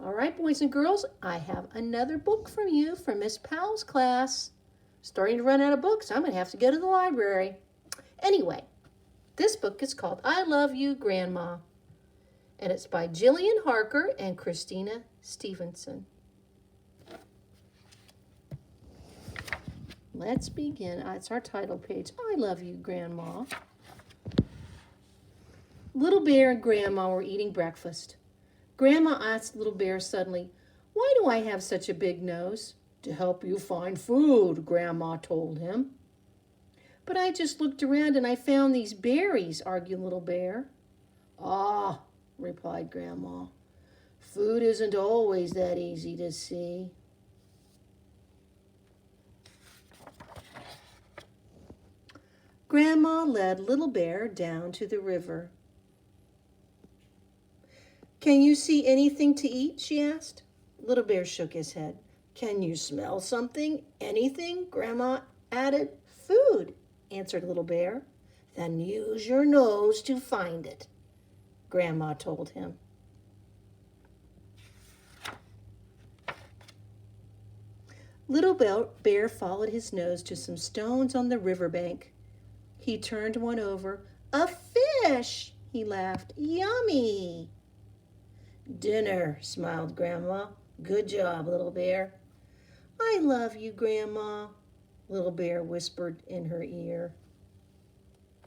All right, boys and girls, I have another book from you from Miss Powell's class. Starting to run out of books. I'm going to have to go to the library. Anyway, this book is called I Love You, Grandma. And it's by Jillian Harker and Christina Stevenson. Let's begin. It's our title page. I love you, Grandma. Little Bear and Grandma were eating breakfast. Grandma asked Little Bear suddenly, "Why do I have such a big nose?" "To help you find food," Grandma told him. "But I just looked around and I found these berries," argued Little Bear. "Ah," replied Grandma, "food isn't always that easy to see." Grandma led Little Bear down to the river. "Can you see anything to eat?" she asked. Little Bear shook his head. "Can you smell something? Anything?" Grandma added. "Food," answered Little Bear. "Then use your nose to find it," Grandma told him. Little Bear followed his nose to some stones on the riverbank. He turned one over. "A fish!" he laughed. "Yummy!" "Dinner," smiled Grandma. "Good job, Little Bear." "I love you, Grandma," Little Bear whispered in her ear.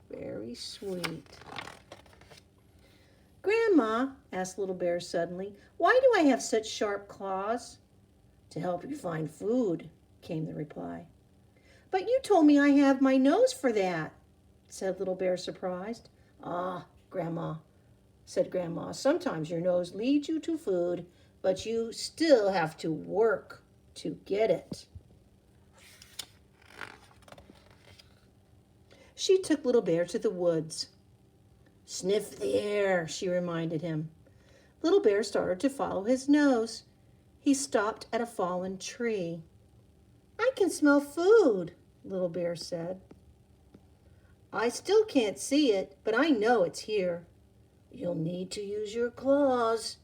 Very sweet. "Grandma," asked Little Bear suddenly, "why do I have such sharp claws?" "To help you find food," came the reply. "But you told me I have my nose for that," said Little Bear, surprised. "Ah, Grandma," said Grandma, "sometimes your nose leads you to food, but you still have to work to get it." She took Little Bear to the woods. "Sniff the air," she reminded him. Little Bear started to follow his nose. He stopped at a fallen tree. "I can smell food," Little Bear said. "I still can't see it, but I know it's here." "You'll need to use your claws,"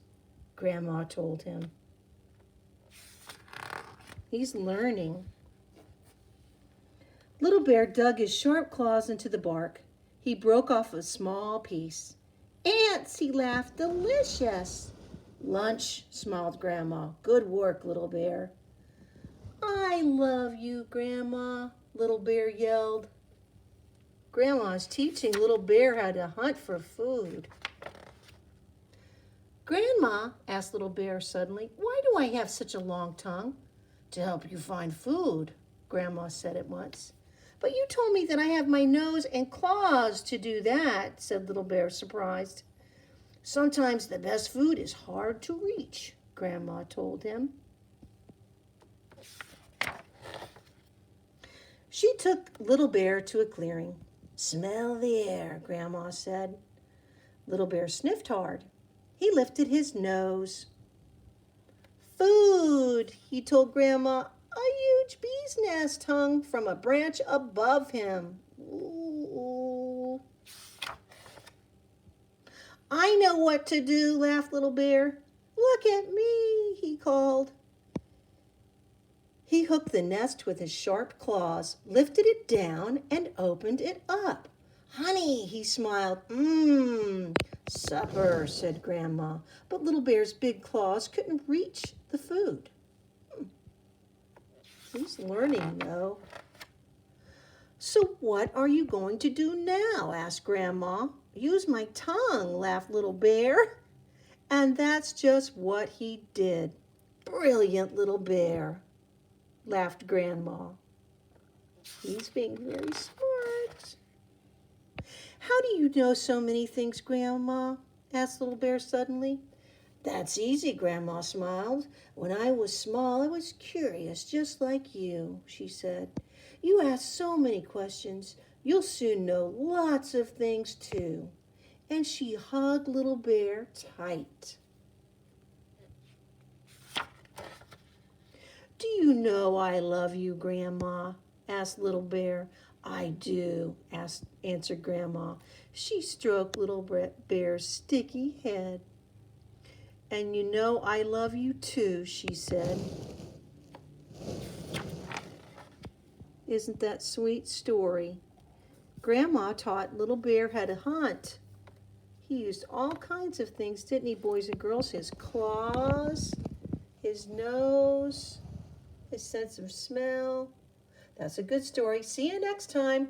Grandma told him. He's learning. Little Bear dug his sharp claws into the bark. He broke off a small piece. "Ants," he laughed. "Delicious." "Lunch," smiled Grandma. "Good work, Little Bear." "I love you, Grandma," Little Bear yelled. Grandma's teaching Little Bear how to hunt for food. "Grandma," asked Little Bear suddenly, "why do I have such a long tongue?" "To help you find food," Grandma said at once. "But you told me that I have my nose and claws to do that," said Little Bear, surprised. "Sometimes the best food is hard to reach," Grandma told him. She took Little Bear to a clearing. "Smell the air," Grandma said. Little Bear sniffed hard. He lifted his nose. "Food," he told Grandma. A huge bee's nest hung from a branch above him. "Ooh. I know what to do," laughed Little Bear. "Look at me," he called. He hooked the nest with his sharp claws, lifted it down, and opened it up. "Honey," he smiled. "Supper," said Grandma. But Little Bear's big claws couldn't reach the food. He's learning, though. "So what are you going to do now?" asked Grandma. "Use my tongue," laughed Little Bear. And that's just what he did. "Brilliant, Little Bear," laughed Grandma. He's being very smart. "How do you know so many things, Grandma?" asked Little Bear suddenly. "That's easy," Grandma smiled. "When I was small, I was curious, just like you," she said. "You ask so many questions. You'll soon know lots of things, too." And she hugged Little Bear tight. "Do you know I love you, Grandma?" asked Little Bear. "I do," answered Grandma. She stroked Little Bear's sticky head. And you know I love you too, she said. Isn't that sweet story? Grandma taught Little Bear how to hunt. He used all kinds of things, didn't he, boys and girls? His claws, his nose, his sense of smell. That's a good story. See you next time.